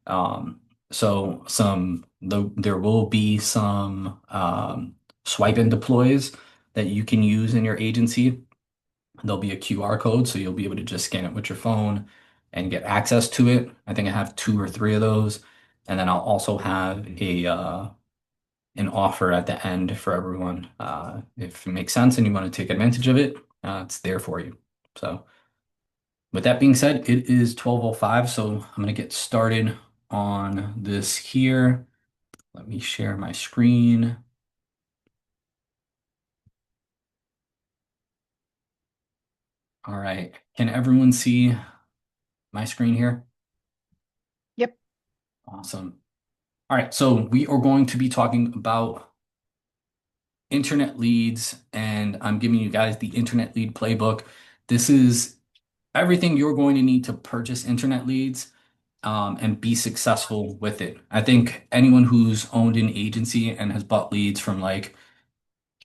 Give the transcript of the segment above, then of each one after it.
Um, there will be some swipe and deploys that you can use in your agency. There'll be a QR code, so you'll be able to just scan it with your phone and get access to it. I think I have two or three of those. And then I'll also have a an offer at the end for everyone. If it makes sense and you want to take advantage of it, it's there for you. So with that being said, it is 12:05, so I'm gonna get started on this here. Let me share my screen. All right. Can everyone see my screen here? Yep. Awesome. All right, so we are going to be talking about internet leads, and I'm giving you guys the internet lead playbook. This is everything you're going to need to purchase internet leads, and be successful with it. I think anyone who's owned an agency and has bought leads from like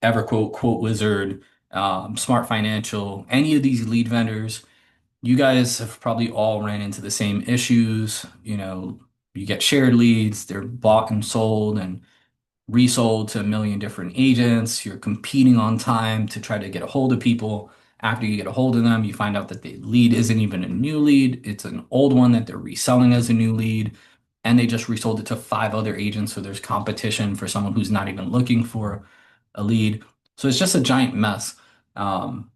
EverQuote, Quote Wizard, Smart Financial, any of these lead vendors, you guys have probably all ran into the same issues. You get shared leads, they're bought and sold and resold to a million different agents. You're competing on time to try to get a hold of people. After you get a hold of them, you find out that the lead isn't even a new lead. It's an old one that they're reselling as a new lead. And they just resold it to five other agents. So there's competition for someone who's not even looking for a lead. So it's just a giant mess. Um,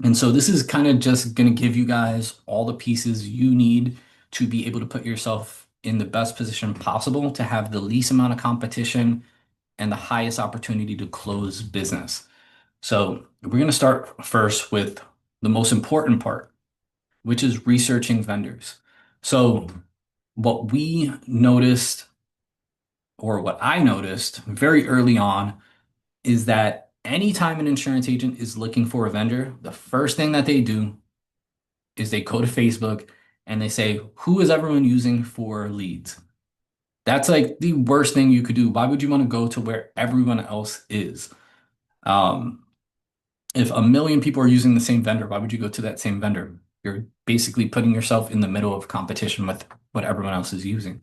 and so this is kind of just going to give you guys all the pieces you need to be able to put yourself in the best position possible to have the least amount of competition and the highest opportunity to close business. So we're going to start first with the most important part, which is researching vendors. So what we noticed, or what I noticed very early on, is that anytime an insurance agent is looking for a vendor, the first thing that they do is they go to Facebook and they say, who is everyone using for leads? That's like the worst thing you could do. Why would you want to go to where everyone else is? Um, if a million people are using the same vendor, why would you go to that same vendor? You're basically putting yourself in the middle of competition with what everyone else is using.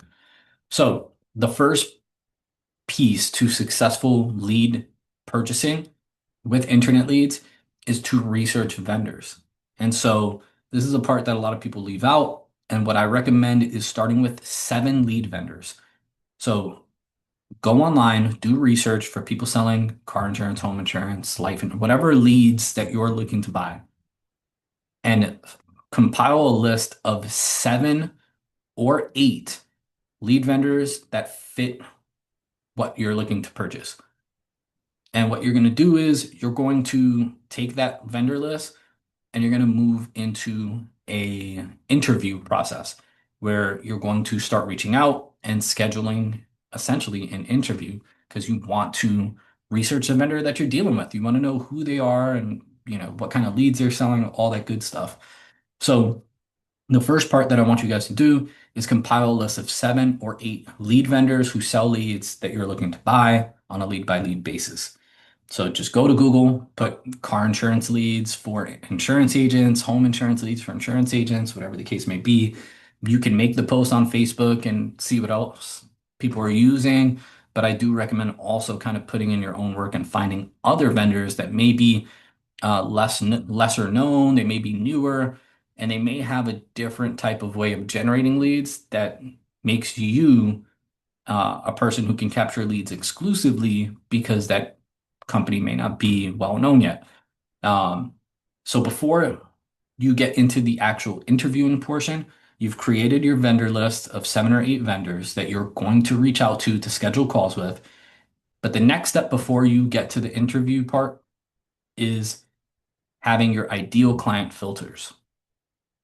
So the first piece to successful lead purchasing with internet leads is to research vendors. And so this is a part that a lot of people leave out. And what I recommend is starting with seven lead vendors. So go online, do research for people selling car insurance, home insurance, life, and whatever leads that you're looking to buy, and compile a list of seven or eight lead vendors that fit what you're looking to purchase. And what you're going to do is you're going to take that vendor list and you're going to move into a interview process where you're going to start reaching out and scheduling essentially an interview because you want to research the vendor that you're dealing with. You want to know who they are and what kind of leads they're selling, all that good stuff. So the first part that I want you guys to do is compile a list of seven or eight lead vendors who sell leads that you're looking to buy on a lead by lead basis. So just go to Google, put car insurance leads for insurance agents, home insurance leads for insurance agents, whatever the case may be. You can make the post on Facebook and see what else people are using. But I do recommend also kind of putting in your own work and finding other vendors that may be lesser known, they may be newer, and they may have a different type of way of generating leads that makes you a person who can capture leads exclusively because that company may not be well known yet. Um, so before you get into the actual interviewing portion, you've created your vendor list of seven or eight vendors that you're going to reach out to schedule calls with. But the next step before you get to the interview part is having your ideal client filters.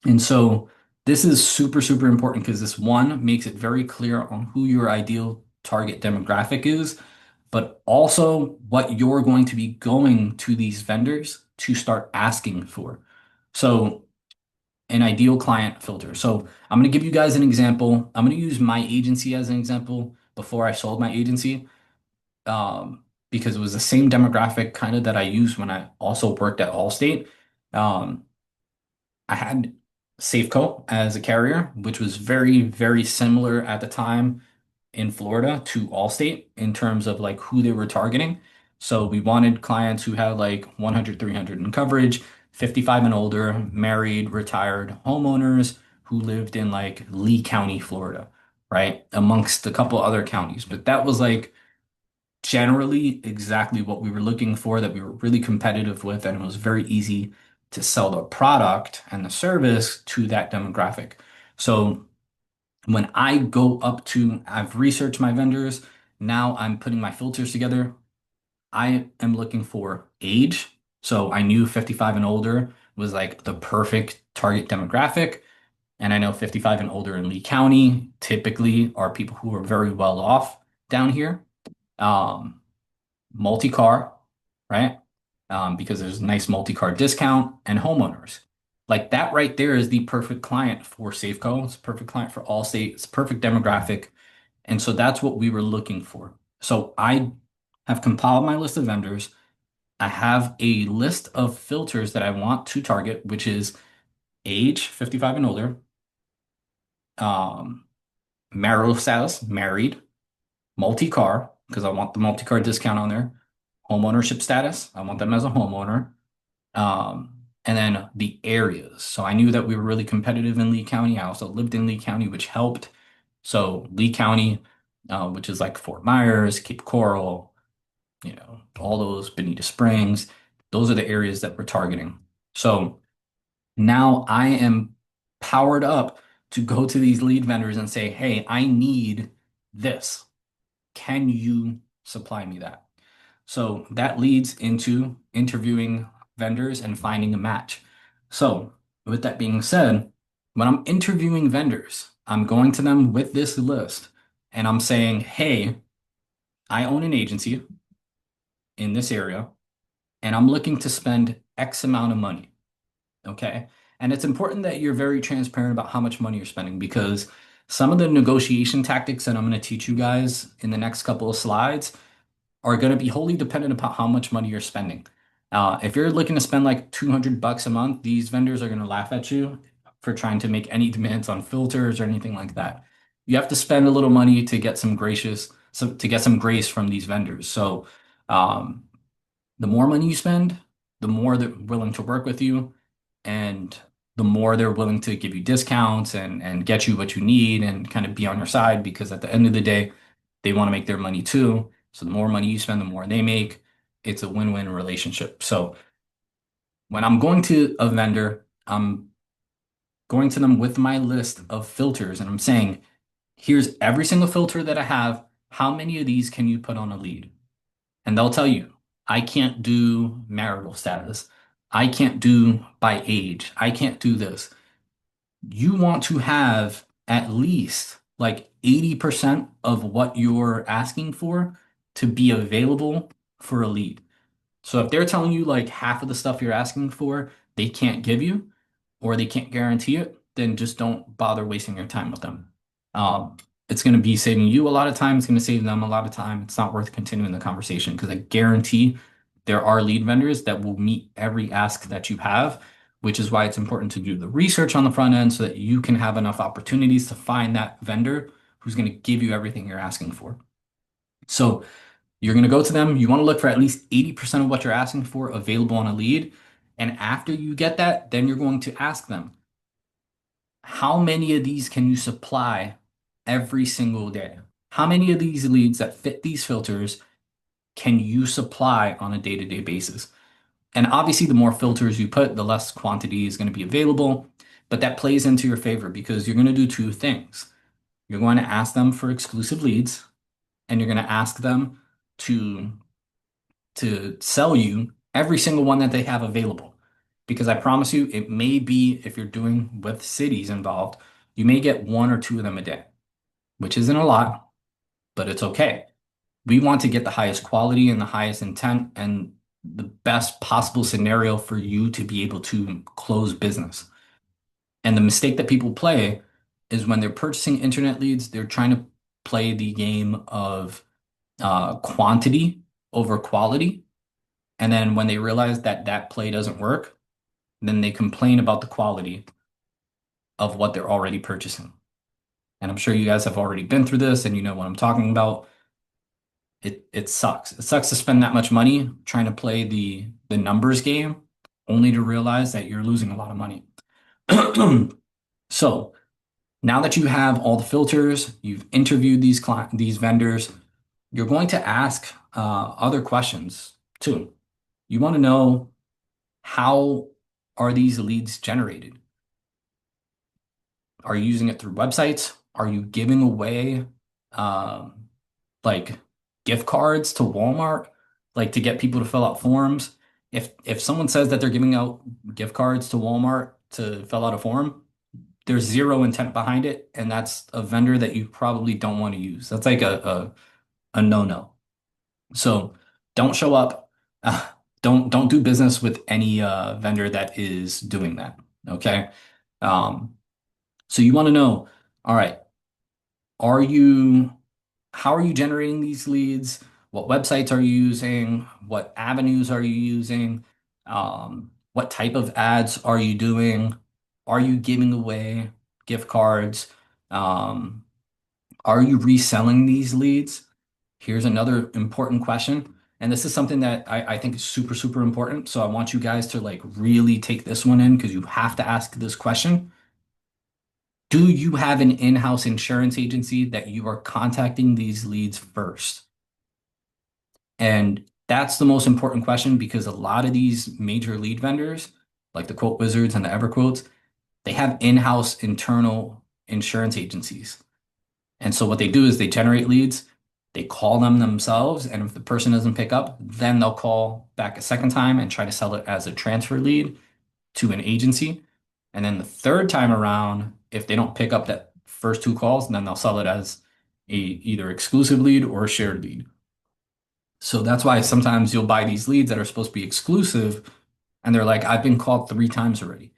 And so this is super, super important because this one makes it very clear on who your ideal target demographic is, but also what you're going to be going to these vendors to start asking for. So an ideal client filter. So I'm going to give you guys an example. I'm going to use my agency as an example before I sold my agency, because it was the same demographic kind of that I used when I also worked at Allstate. Um, I had Safeco as a carrier, which was very, very similar at the time in Florida to Allstate in terms of like who they were targeting. So we wanted clients who had like 100, 300 in coverage, 55 and older, married, retired homeowners who lived in like Lee County, Florida, right? Amongst a couple other counties. But that was like generally exactly what we were looking for, that we were really competitive with, and it was very easy to sell the product and the service to that demographic. So when I go up to, I've researched my vendors, now I'm putting my filters together. I am looking for age. So I knew 55 and older was like the perfect target demographic. And I know 55 and older in Lee County typically are people who are very well off down here. Um, Multi-car, right? Because there's a nice multi-car discount and homeowners. Like that right there is the perfect client for Safeco. It's a perfect client for Allstate. It's a perfect demographic. And so that's what we were looking for. So I have compiled my list of vendors. I have a list of filters that I want to target, which is age, 55 and older, um, marital status, married, multi-car, because I want the multi-car discount on there, home ownership status, I want them as a homeowner, and then the areas. So I knew that we were really competitive in Lee County. I also lived in Lee County, which helped. So Lee County, which is like Fort Myers, Cape Coral, all those Bonita Springs, those are the areas that we're targeting. So now I am powered up to go to these lead vendors and say, hey, I need this. Can you supply me that? So that leads into interviewing vendors and finding a match. So, with that being said, when I'm interviewing vendors, I'm going to them with this list and I'm saying, hey, I own an agency in this area and I'm looking to spend X amount of money. Okay. And it's important that you're very transparent about how much money you're spending because some of the negotiation tactics that I'm going to teach you guys in the next couple of slides are going to be wholly dependent upon how much money you're spending. If you're looking to spend like 200 bucks a month, these vendors are going to laugh at you for trying to make any demands on filters or anything like that. You have to spend a little money to get to get some grace from these vendors. So, um, the more money you spend, the more they're willing to work with you, and the more they're willing to give you discounts and get you what you need and kind of be on your side because at the end of the day, they want to make their money too. So the more money you spend, the more they make. It's a win-win relationship. So when I'm going to a vendor, I'm going to them with my list of filters and I'm saying, here's every single filter that I have. How many of these can you put on a lead? And they'll tell you, I can't do marital status. I can't do by age. I can't do this. You want to have at least like 80% of what you're asking for to be available for a lead. So if they're telling you like half of the stuff you're asking for, they can't give you or they can't guarantee it, then just don't bother wasting your time with them. Um, it's going to be saving you a lot of time. It's going to save them a lot of time. It's not worth continuing the conversation because I guarantee there are lead vendors that will meet every ask that you have, which is why it's important to do the research on the front end so that you can have enough opportunities to find that vendor who's going to give you everything you're asking for. So you're going to go to them. You want to look for at least 80% of what you're asking for available on a lead. And after you get that, then you're going to ask them, how many of these can you supply every single day? How many of these leads that fit these filters can you supply on a day-to-day basis? And obviously, the more filters you put, the less quantity is going to be available. But that plays into your favor because you're going to do two things. You're going to ask them for exclusive leads, and you're going to ask them to sell you every single one that they have available. Because I promise you, it may be if you're doing with cities involved, you may get one or two of them a day, which isn't a lot, but it's okay. We want to get the highest quality and the highest intent and the best possible scenario for you to be able to close business. And the mistake that people play is when they're purchasing internet leads, they're trying to play the game of quantity over quality. And then when they realize that that play doesn't work, then they complain about the quality. of what they're already purchasing. And I'm sure you guys have already been through this and you know what I'm talking about. It sucks. It sucks to spend that much money trying to play the numbers game only to realize that you're losing a lot of money. So now that you have all the filters, you've interviewed these vendors, you're going to ask other questions too. You want to know, how are these leads generated? Are you using it through websites? Are you giving away um, like gift cards to Walmart, like to get people to fill out forms? If someone says that they're giving out gift cards to Walmart to fill out a form, there's zero intent behind it, and that's a vendor that you probably don't want to use. That's like a no-no. So don't show up. Uh, don't do business with any vendor that is doing that. Okay. Um, so you want to know, all right, are you how are you generating these leads? What websites are you using? What avenues are you using? What type of ads are you doing? Are you giving away gift cards? Um, are you reselling these leads? Here's another important question. And this is something that I think is super, super important. So I want you guys to like really take this one in because you have to ask this question. Do you have an in-house insurance agency that you are contacting these leads first? And that's the most important question because a lot of these major lead vendors, like the Quote Wizards and the EverQuotes, they have in-house internal insurance agencies. And so what they do is they generate leads, they call them themselves, and if the person doesn't pick up, then they'll call back a second time and try to sell it as a transfer lead to an agency. And then the third time around, if they don't pick up that first two calls, then they'll sell it as a either exclusive lead or a shared lead. So that's why sometimes you'll buy these leads that are supposed to be exclusive, and they're like, I've been called 3 times already.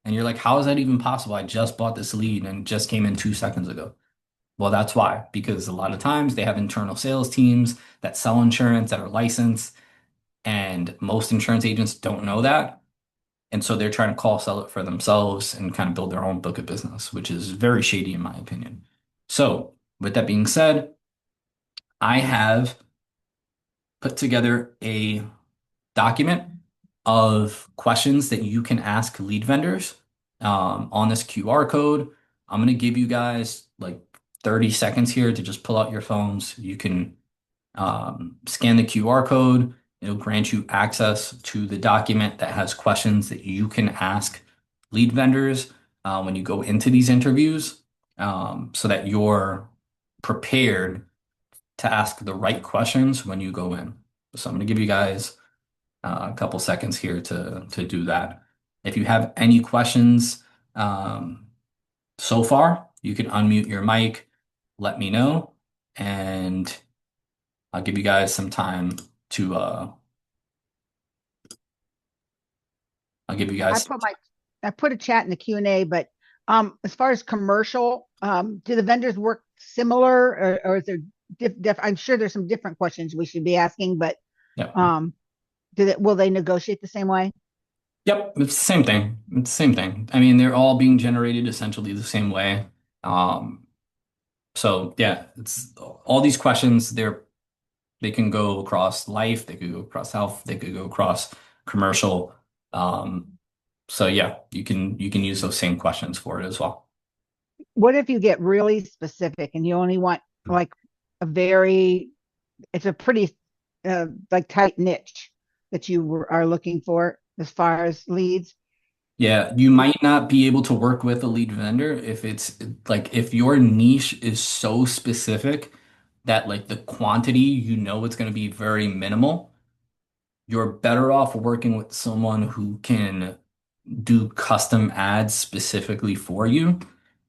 And you're like, how is that even possible? I just bought this lead and it just came in 2 seconds ago. Well, that's why, because a lot of times they have internal sales teams that sell insurance that are licensed, and most insurance agents don't know that. And so they're trying to call sell it for themselves and kind of build their own book of business, which is very shady in my opinion. So, with that being said, I have put together a document of questions that you can ask lead vendors on this QR code. I'm going to give you guys like 30 seconds here to just pull out your phones. You can scan the QR code. It'll grant you access to the document that has questions that you can ask lead vendors when you go into these interviews so that you're prepared to ask the right questions when you go in. So I'm going to give you guys a couple seconds here to do that. If you have any questions so far, you can unmute your mic, let me know, and I'll give you guys some time to I'll give you I guys put my I put a chat in the Q&A, but as far as commercial, do the vendors work similar, or is there I'm sure there's some different questions we should be asking, but yep. um, will they negotiate the same way? Yep, it's the same thing. It's the same thing. I mean, they're all being generated essentially the same way. Um, so yeah, it's all these questions, they can go across life, they could go across health, they could go across commercial. Um, so yeah, you can use those same questions for it as well. What if you get really specific and you only want like a very it's a pretty like tight niche that are looking for as far as leads? Yeah, you might not be able to work with a lead vendor if it's like if your niche is so specific that like the quantity you know it's going to be very minimal. You're better off working with someone who can do custom ads specifically for you.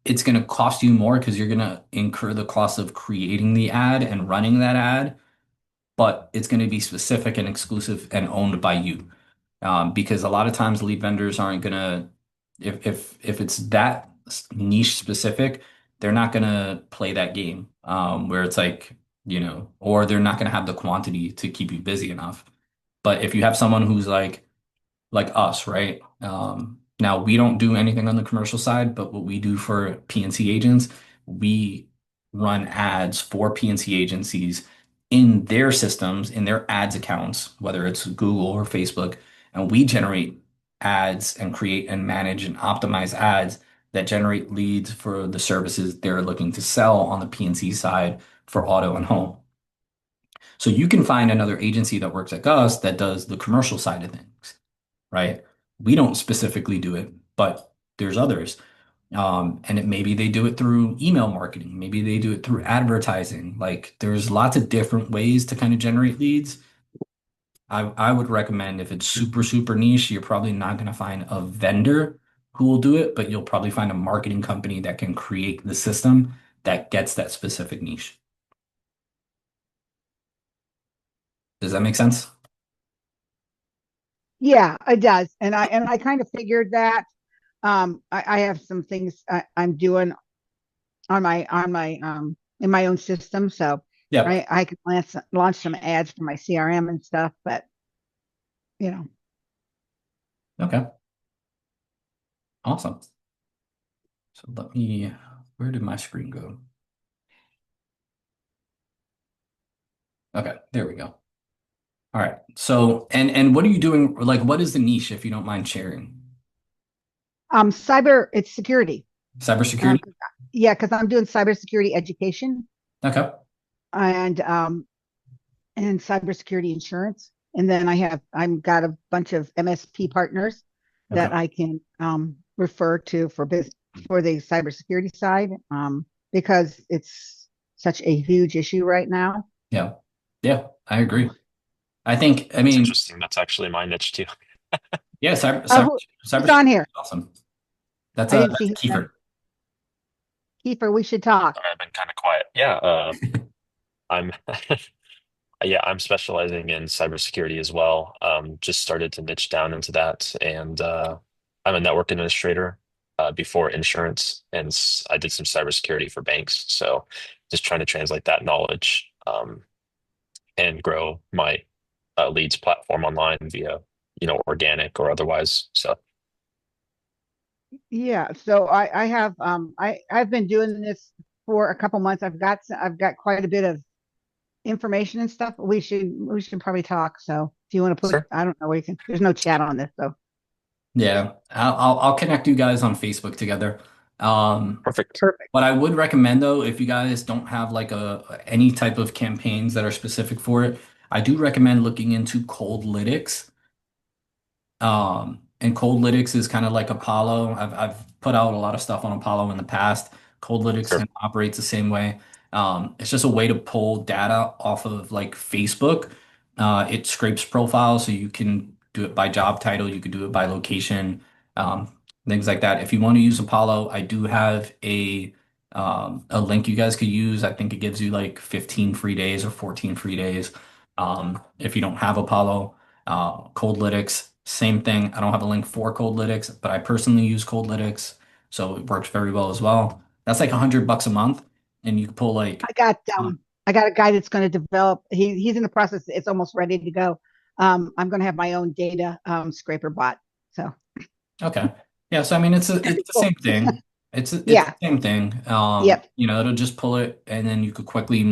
It's going to cost you more because you're going to incur the cost of creating the ad and running that ad, but it's going to be specific and exclusive and owned by you. Because a lot of times lead vendors aren't going to, if it's that niche specific, they're not going to play that game where it's like, or they're not going to have the quantity to keep you busy enough. But if you have someone who's like us, right? Now, we don't do anything on the commercial side, but what we do for PNC agents, we run ads for PNC agencies in their systems, in their ads accounts, whether it's Google or Facebook, and we generate ads and create and manage and optimize ads that generate leads for the services they're looking to sell on the PNC side for auto and home. So you can find another agency that works like us that does the commercial side of things, right? We don't specifically do it, but there's others. Maybe they do it through email marketing. Maybe they do it through advertising. Like there's lots of different ways to kind of generate leads. I would recommend if it's super, super niche, you're probably not going to find a vendor who will do it, but you'll probably find a marketing company that can create the system that gets that specific niche. Does that make sense? Yeah, it does. And I kind of figured that. I have some things I'm doing on my in my own system, so Yeah. I can launch some ads for my CRM and stuff. But you know, Okay. Awesome. So where did my screen go? Okay, there we go. All right. So, and what are you doing? Like, what is the niche, if you don't mind sharing? cyber it's security. Um, Cybersecurity? yeah, because I'm doing cybersecurity education Okay. and cybersecurity insurance. And then I've got a bunch of MSP partners Okay. that I can refer to for the cybersecurity side because it's such a huge issue right now. Yeah. Yeah, I agree. I That's mean, interesting. That's actually my niche too. yeah, Who's on cybersecurity here? is awesome. That's I didn't that's see his name. Kiefer. Kiefer, we should talk. Sorry, I've been kind of quiet. Yeah, I'm yeah, I'm specializing in cybersecurity as well. Just started to niche down into that, and I'm a network administrator before insurance, and I did some cybersecurity for banks. So just trying to translate that knowledge and grow my leads platform online via, organic or otherwise. So Yeah, so I have I've been doing this for a couple months. I've got quite a bit of information and stuff. We should probably talk. So if you want to put, sure, I don't know where you can. There's no chat on this, so Yeah, I'll connect you guys on Facebook together. Um, perfect. perfect. what I would recommend though, if you guys don't have like any type of campaigns that are specific for it, I do recommend looking into cold lytics. And Coldlytics is kind of like Apollo. I've put out a lot of stuff on Apollo in the past. Coldlytics Sure. kind of operates the same way. It's just a way to pull data off of like Facebook. It scrapes profiles, so you can do it by job title, you could do it by location, things like that. If you want to use Apollo, I do have a link you guys could use. I think it gives you like 15 free days or 14 free days. If you don't have Apollo. Coldlytics, same thing. I don't have a link for Coldlytics, but I personally use Coldlytics, so it works very well as well. That's like $100 a month, and you can pull like, I got uh, I got a guy that's going to develop. He's in the process. It's almost ready to go. I'm going to have my own data scraper bot. So okay. Yeah, so I mean it's the cool. same thing. It's the Yeah. same thing. Yep. It'll just pull it and then you could quickly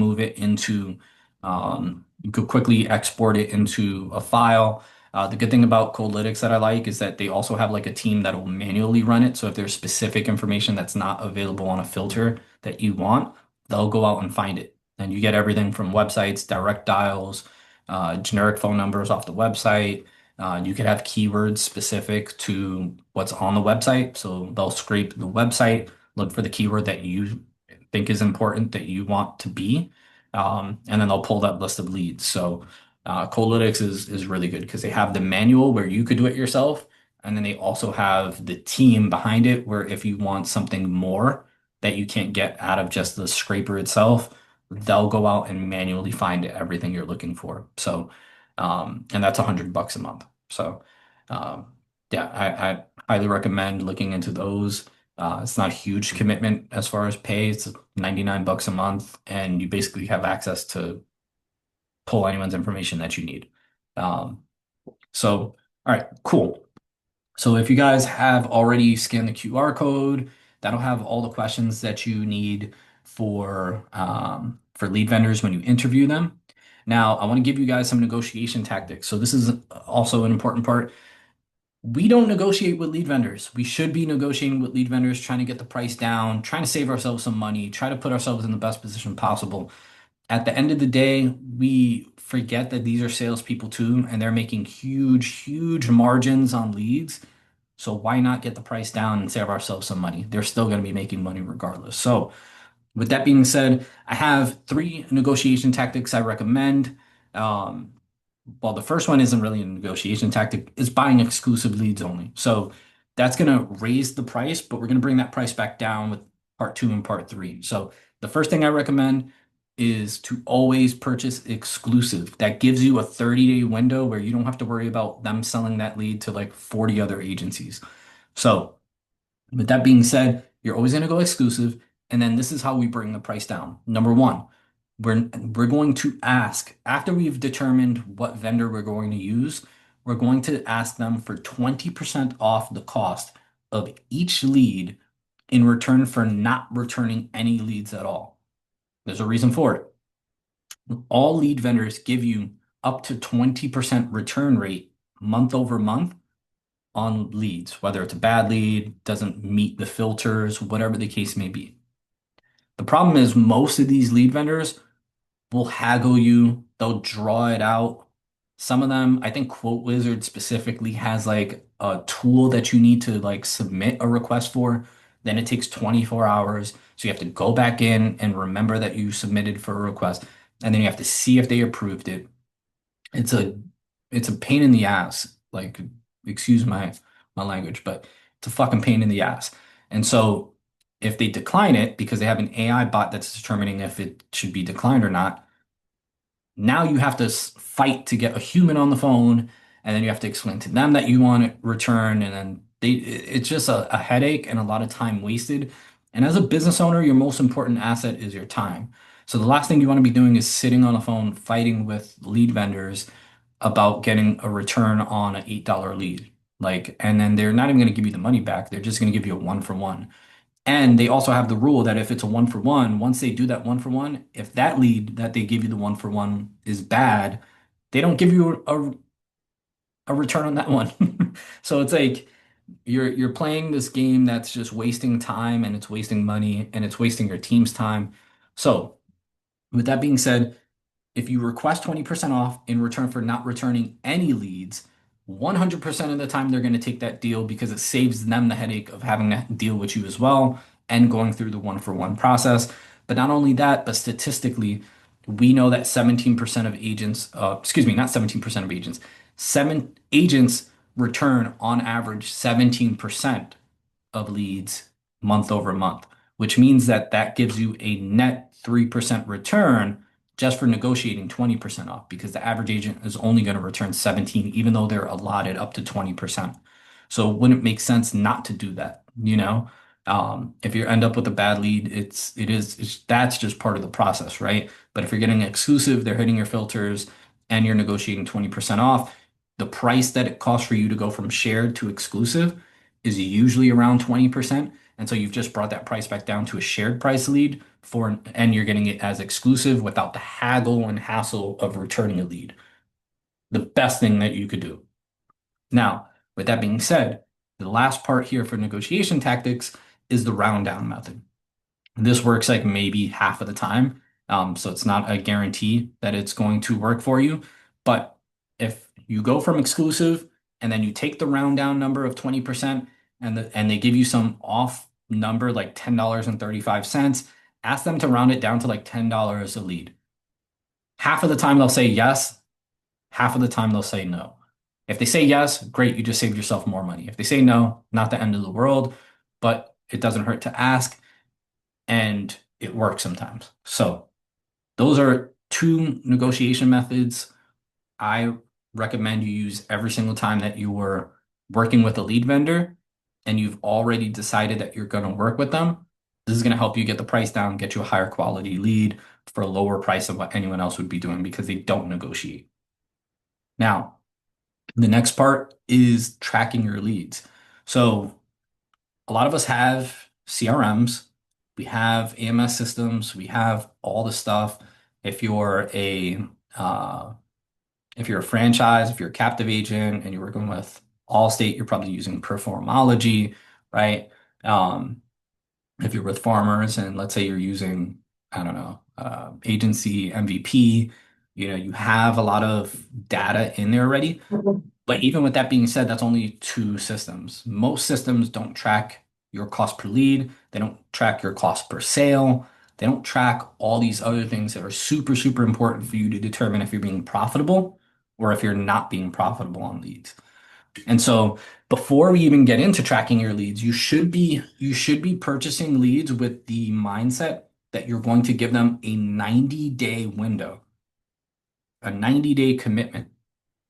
export it into a file. The good thing about Coldlytics that I like is that they also have like a team that will manually run it. So if there's specific information that's not available on a filter that you want, they'll go out and find it. And you get everything from websites, direct dials, generic phone numbers off the website. You could have keywords specific to what's on the website. So they'll scrape the website, look for the keyword that you think is important that you want to be, and then they'll pull that list of leads. So Colytics is really good because they have the manual where you could do it yourself, and then they also have the team behind it where if you want something more that you can't get out of just the scraper itself, they'll go out and manually find everything you're looking for. So and that's $100 a month. So, um, yeah, I highly recommend looking into those. It's not a huge commitment as far as pay. It's $99 a month, and you basically have access to pull anyone's information that you need. Um, so, all right, cool. So if you guys have already scanned the QR code, that'll have all the questions that you need for lead vendors when you interview them. Now, I want to give you guys some negotiation tactics. So this is also an important part. We don't negotiate with lead vendors. We should be negotiating with lead vendors, trying to get the price down, trying to save ourselves some money, try to put ourselves in the best position possible. At the end of the day, we forget that these are salespeople too, and they're making huge, huge margins on leads. So why not get the price down and save ourselves some money? They're still going to be making money regardless. So with that being said, I have three negotiation tactics I recommend. Um, well, the first one isn't really a negotiation tactic, is buying exclusive leads only. So that's going to raise the price, but we're going to bring that price back down with part two and part three. So the first thing I recommend is to always purchase exclusive. That gives you a 30-day window where you don't have to worry about them selling that lead to like 40 other agencies. So with that being said, you're always going to go exclusive. And then this is how we bring the price down. Number one, we're going to ask after we've determined what vendor we're going to use, we're going to ask them for 20% off the cost of each lead in return for not returning any leads at all. There's a reason for it. All lead vendors give you up to 20% return rate month over month on leads, whether it's a bad lead, doesn't meet the filters, whatever the case may be. The problem is most of these lead vendors will haggle you, they'll draw it out. Some of them, I think Quote Wizard specifically has like a tool that you need to like submit a request for. Then it takes 24 hours. So you have to go back in and remember that you submitted for a request. And then you have to see if they approved it. It's a it's a pain in the ass. Like, excuse my language, but it's a fucking pain in the ass. And so if they decline it because they have an AI bot that's determining if it should be declined or not, now you have to fight to get a human on the phone, and then you have to explain to them that you want it returned, and then it's just a headache and a lot of time wasted. And as a business owner, your most important asset is your time. So the last thing you want to be doing is sitting on the phone fighting with lead vendors about getting a return on an $8 lead. Like, and then they're not even going to give you the money back. They're just going to give you a one for one. And they also have the rule that if it's a one for one, once they do that one for one, if that lead that they give you the one for one is bad, they don't give you a return on that one. So it's like you're playing this game that's just wasting time and it's wasting money and it's wasting your team's time. So with that being said, if you request 20% off in return for not returning any leads, 100% of the time they're going to take that deal because it saves them the headache of having to deal with you as well and going through the one for one process. But not only that, but statistically, we know that 17% of agents, excuse me, not 17% of agents, seven agents return on average 17% of leads month over month, which means that that gives you a net 3% return just for negotiating 20% off because the average agent is only going to return 17, even though they're allotted up to 20%. So wouldn't it make sense not to do that, you know? If you end up with a bad lead, that's just part of the process, right? But if you're getting exclusive, they're hitting your filters and you're negotiating 20% off, the price that it costs for you to go from shared to exclusive is usually around 20%. And so you've just brought that price back down to a shared price lead and you're getting it as exclusive without the haggle and hassle of returning a lead. The best thing that you could do. Now, with that being said, the last part here for negotiation tactics is the round down method. This works like maybe half of the time. So it's not a guarantee that it's going to work for you. But if you go from exclusive and then you take the round down number of 20% and they give you some off number like $10.35, ask them to round it down to like $10 a lead. Half of the time they'll say yes, half of the time they'll say no. If they say yes, great, you just saved yourself more money. If they say no, not the end of the world, but it doesn't hurt to ask and it works sometimes. So those are two negotiation methods I recommend you use every single time that you are working with a lead vendor and you've already decided that you're going to work with them. This is going to help you get the price down, get you a higher quality lead for a lower price of what anyone else would be doing because they don't negotiate. Now, The next part is tracking your leads. So a lot of us have CRMs, we have AMS systems, we have all the stuff. If you're a uh, if you're a franchise, if you're a captive agent and you're working with Allstate, you're probably using Performology, right? Um, if you're with farmers and let's say you're using, I don't know, agency MVP, you have a lot of data in there already. But even with that being said, that's only two systems. Most systems don't track your cost per lead. They don't track your cost per sale. They don't track all these other things that are super, super important for you to determine if you're being profitable or if you're not being profitable on leads. And so before we even get into tracking your leads, you should be purchasing leads with the mindset that you're going to give them a 90-day window, a 90-day commitment.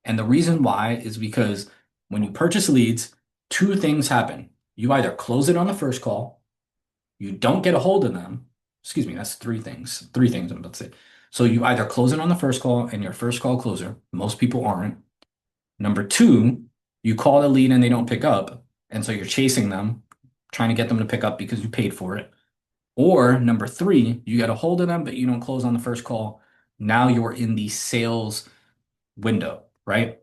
And the reason why is because when you purchase leads, two things happen. You either close it on the first call, you don't get a hold of them. Excuse me, that's three things. Three things I'm about to say. So you either close it on the first call and you're a first call closer. Most people aren't. Number two, you call the lead and they don't pick up. And so you're chasing them, trying to get them to pick up because you paid for it. Or number three, you get a hold of them, but you don't close on the first call. Now you're in the sales window, right?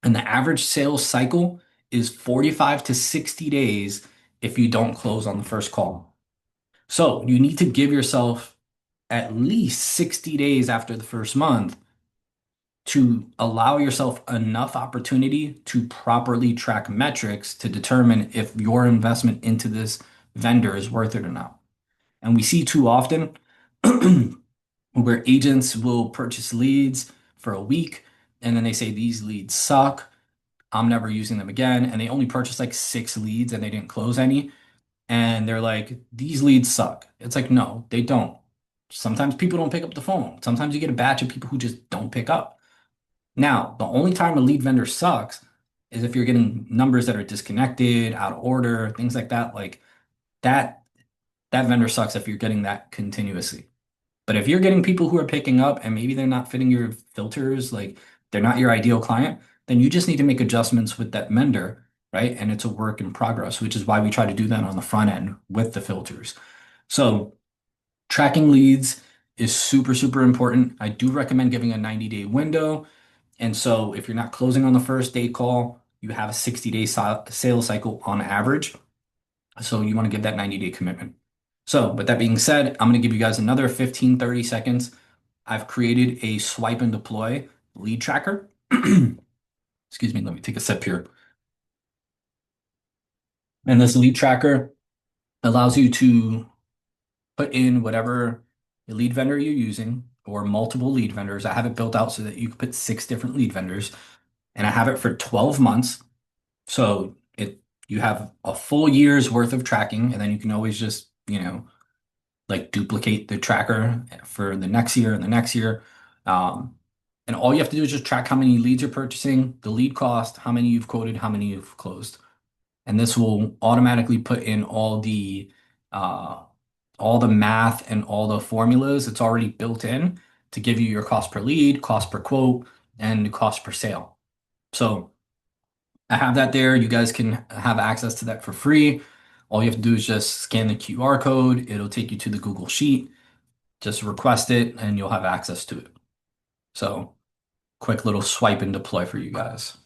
And the average sales cycle is 45 to 60 days if you don't close on the first call. So you need to give yourself at least 60 days after the first month to allow yourself enough opportunity to properly track metrics to determine if your investment into this vendor is worth it or not. And we see too often where agents will purchase leads for a week and then they say these leads suck. I'm never using them again. And they only purchased like six leads and they didn't close any. And they're like, these leads suck. It's like, no, they don't. Sometimes people don't pick up the phone. Sometimes you get a batch of people who just don't pick up. Now, the only time a lead vendor sucks is if you're getting numbers that are disconnected, out of order, things like that. Like that, that vendor sucks if you're getting that continuously. But if you're getting people who are picking up and maybe they're not fitting your filters, like they're not your ideal client, then you just need to make adjustments with that vendor, right? And it's a work in progress, which is why we try to do that on the front end with the filters. So tracking leads is super, super important. I do recommend giving a 90-day window. And so if you're not closing on the first date call, you have a 60-day sales cycle on average. So you want to give that 90-day commitment. So with that being said, I'm going to give you guys another 15, 30 seconds. I've created a swipe and deploy lead tracker. Excuse me, let me take a sip here. And this lead tracker allows you to put in whatever lead vendor you're using or multiple lead vendors. I have it built out so that you can put six different lead vendors and I have it for 12 months. So you have a full year's worth of tracking, and then you can always just, like duplicate the tracker for the next year and the next year. Um, and all you have to do is just track how many leads you're purchasing, the lead cost, how many you've quoted, how many you've closed. And this will automatically put in uh, all the math and all the formulas. It's already built in to give you your cost per lead, cost per quote, and cost per sale. So I have that there. You guys can have access to that for free. All you have to do is just scan the QR code. It'll take you to the Google Sheet. Just request it and you'll have access to it. So quick little swipe and deploy for you guys.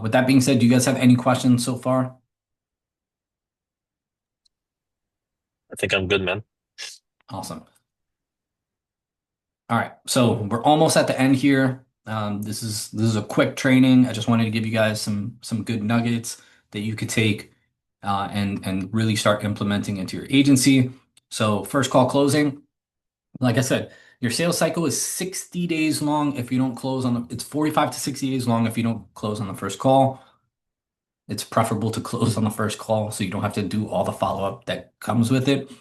With that being said, do you guys have any questions so far? I think I'm good, man. Awesome. All right, so we're almost at the end here. This is a quick training. I just wanted to give you guys some good nuggets that you could take and really start implementing into your agency. So first call closing, like I said, your sales cycle is 60 days long if you don't close on it's 45 to 60 days long if you don't close on the first call. It's preferable to close on the first call so you don't have to do all the follow-up that comes with it.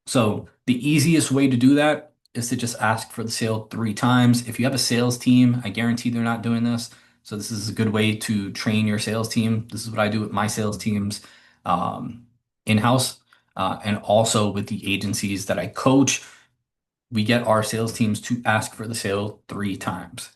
So the easiest way to do that is to just ask for the sale three times. If you have a sales team, I guarantee they're not doing this. So this is a good way to train your sales team. This is what I do with my sales teams um, in-house and also with the agencies that I coach. We get our sales teams to ask for the sale three times.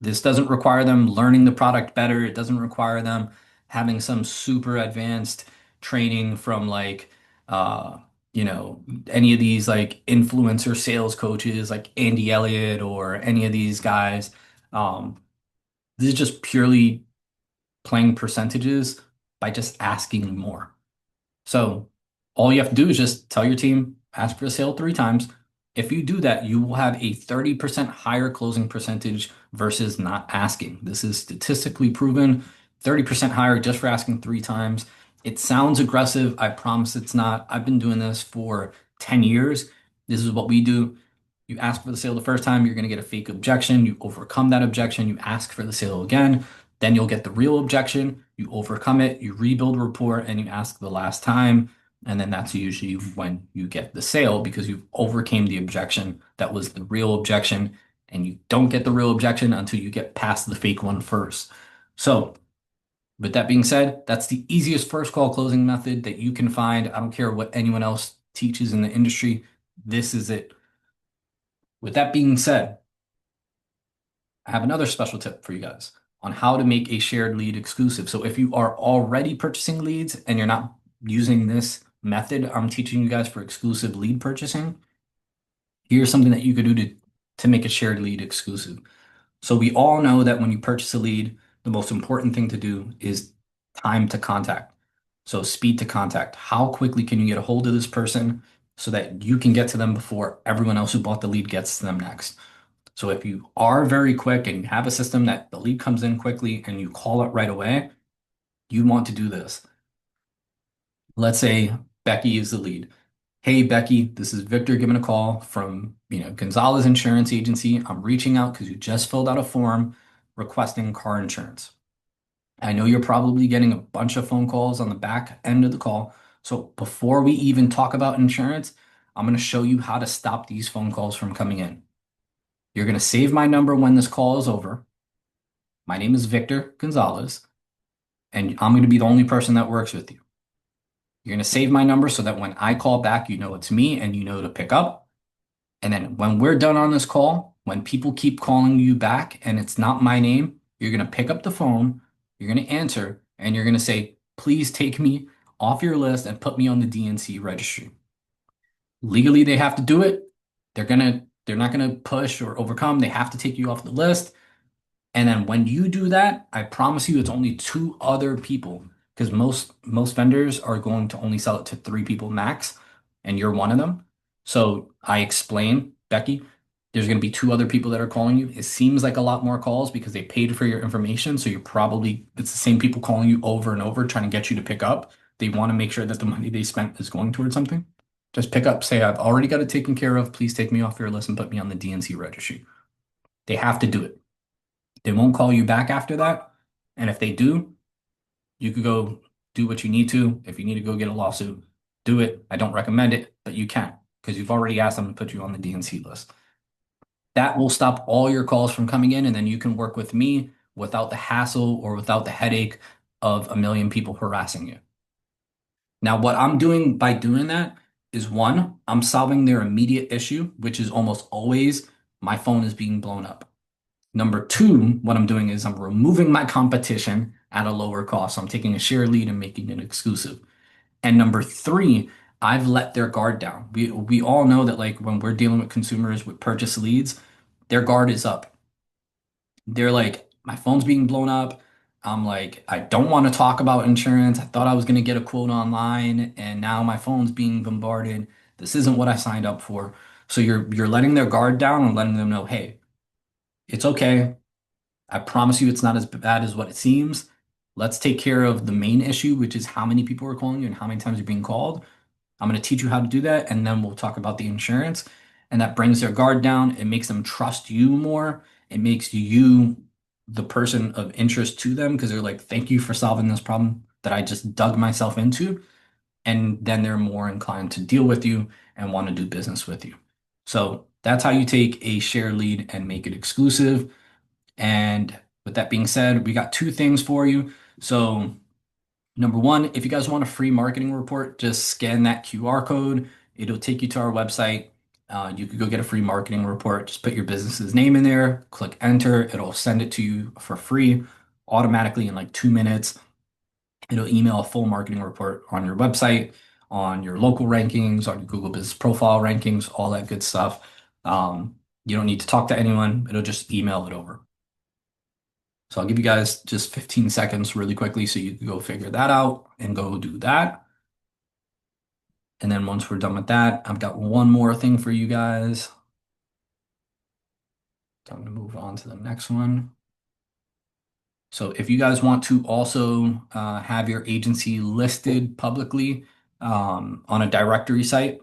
This doesn't require them learning the product better. It doesn't require them having some super advanced training from like, uh, any of these like influencer sales coaches like Andy Elliott or any of these guys. Um, this is just purely playing percentages by just asking more. So all you have to do is just tell your team, ask for a sale 3 times. If you do that, you will have a 30% higher closing percentage versus not asking. This is statistically proven, 30% higher just for asking 3 times. It sounds aggressive. I promise it's not. I've been doing this for 10 years. This is what we do. You ask for the sale the first time, you're going to get a fake objection. You overcome that objection. You ask for the sale again. Then you'll get the real objection. You overcome it. You rebuild rapport and you ask the last time. And then that's usually when you get the sale because you've overcame the objection that was the real objection. And you don't get the real objection until you get past the fake one first. So, with that being said, that's the easiest first call closing method that you can find. I don't care what anyone else teaches in the industry. This is it. With that being said, I have another special tip for you guys on how to make a shared lead exclusive. So if you are already purchasing leads and you're not using this method I'm teaching you guys for exclusive lead purchasing, here's something that you could do to make a shared lead exclusive. So we all know that when you purchase a lead, the most important thing to do is time to contact. So speed to contact. How quickly can you get a hold of this person so that you can get to them before everyone else who bought the lead gets to them next? So if you are very quick and you have a system that the lead comes in quickly and you call it right away, you want to do this. Let's say Becky is the lead. Hey, Becky, this is Victor giving a call from, Gonzalez Insurance Agency. I'm reaching out because you just filled out a form requesting car insurance. I know you're probably getting a bunch of phone calls on the back end of the call. So before we even talk about insurance, I'm going to show you how to stop these phone calls from coming in. You're going to save my number when this call is over. My name is Victor Gonzalez, and I'm going to be the only person that works with you. You're going to save my number so that when I call back, you know it's me and you know to pick up. And then when we're done on this call, when people keep calling you back and it's not my name, you're going to pick up the phone, you're going to answer, and you're going to say, please take me off your list and put me on the DNC registry. Legally, they have to do it. They're not going to push or overcome. They have to take you off the list. And then when you do that, I promise you it's only 2 other people because most vendors are going to only sell it to 3 people max, and you're one of them. So I explain, Becky, there's going to be 2 other people that are calling you. It seems like a lot more calls because they paid for your information. So it's the same people calling you over and over trying to get you to pick up. They want to make sure that the money they spent is going towards something. Just pick up, say, I've already got it taken care of. Please take me off your list and put me on the DNC registry. They have to do it. They won't call you back after that. And if they do, you could go do what you need to. If you need to go get a lawsuit, do it. I don't recommend it, but you can because you've already asked them to put you on the DNC list. That will stop all your calls from coming in, and then you can work with me without the hassle or without the headache of a million people harassing you. Now, what I'm doing by doing that is one, I'm solving their immediate issue, which is almost always my phone is being blown up. Number two, what I'm doing is I'm removing my competition at a lower cost. So I'm taking a share lead and making it exclusive. And number three, I've let their guard down. We all know that like when we're dealing with consumers with purchase leads, their guard is up. They're like, my phone's being blown up. I'm like, I don't want to talk about insurance. I thought I was going to get a quote online, and now my phone's being bombarded. This isn't what I signed up for. So you're letting their guard down and letting them know, hey, it's okay. I promise you it's not as bad as what it seems. Let's take care of the main issue, which is how many people are calling you and how many times you're being called. I'm going to teach you how to do that, and then we'll talk about the insurance. And that brings their guard down. It makes them trust you more. It makes you the person of interest to them because they're like, thank you for solving this problem that I just dug myself into. And then they're more inclined to deal with you and want to do business with you. So that's how you take a share lead and make it exclusive. And with that being said, we got 2 things for you. So, number one, if you guys want a free marketing report, just scan that QR code. It'll take you to our website. You could go get a free marketing report. Just put your business's name in there, click enter. It'll send it to you for free automatically in like 2 minutes. It'll email a full marketing report on your website, on your local rankings, on your Google Business Profile rankings, all that good stuff. You don't need to talk to anyone. It'll just email it over. So I'll give you guys just 15 seconds really quickly so you can go figure that out and go do that. And then once we're done with that, I've got one more thing for you guys. So I'm going to move on to the next one. So if you guys want to also have your agency listed publicly on a directory site,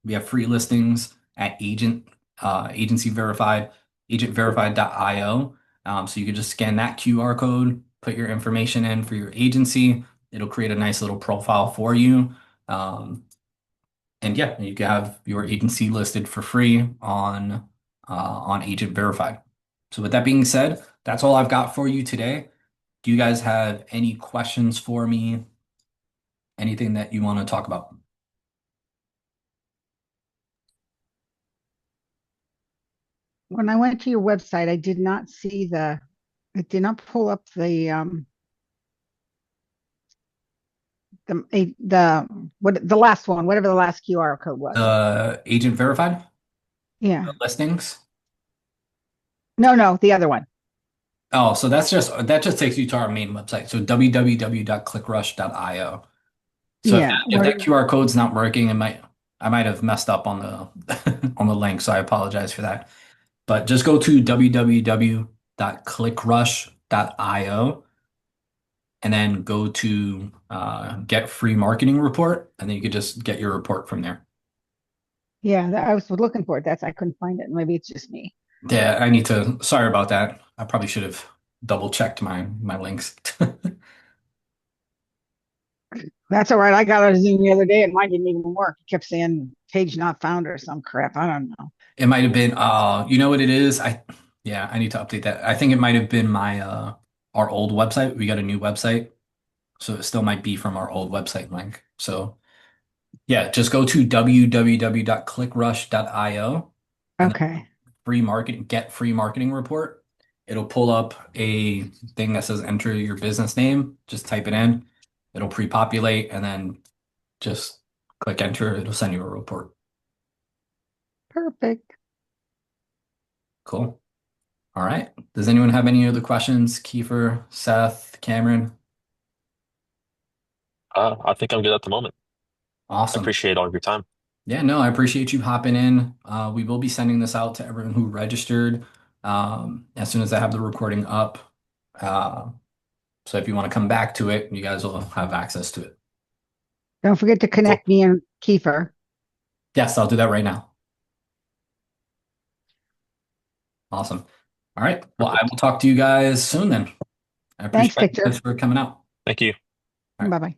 we have free listings at agency verified, agentverified.io. So you can just scan that QR code, put your information in for your agency. It'll create a nice little profile for you. And yeah, you can have your agency listed for free on Agent Verified. So with that being said, that's all I've got for you today. Do you guys have any questions for me? Anything that you want to talk about? When I went to your website, I did not see it did not pull up the last one, whatever the last QR code was. Agent Verified Yeah. listings. No, the other one. Oh, so that just takes you to our main website. So www.clickrush.io. So Yeah. if that QR code's not working, I might have messed up on the on the link, so I apologize for that. But just go to www.clickrush.io and then go to get free marketing report, and then you could just get your report from there. Yeah, I was looking for it. I couldn't find it. Maybe it's just me. Yeah, I need to. Sorry about that. I probably should have double checked my links. That's all right. I got a Zoom the other day and mine didn't even work. It kept saying page not found or some crap. I don't know. It might have been. You know what it is? Yeah, I need to update that. I think it might have been my our old website. We got a new website, so it still might be from our old website link. So yeah, just go to www.clickrush.io and then Okay. get free marketing report. It'll pull up a thing that says enter your business name. Just type it in. It'll pre-populate and then just click enter. It'll send you a report. Perfect. Cool. All right. Does anyone have any other questions? Kiefer, Seth, Cameron? I think I'm good at the moment. I Awesome. appreciate all of your time. Yeah, no, I appreciate you hopping in. We will be sending this out to everyone who registered as soon as I have the recording up. Uh, so if you want to come back to it, you guys will have access to it. Don't forget to Cool. connect me and Kiefer. Yes, I'll do that right now. Awesome. All right. Well, I Perfect. will talk to you guys soon then. I Thanks, appreciate All right. you guys Victor. for coming out. Thank you. All right. Bye bye.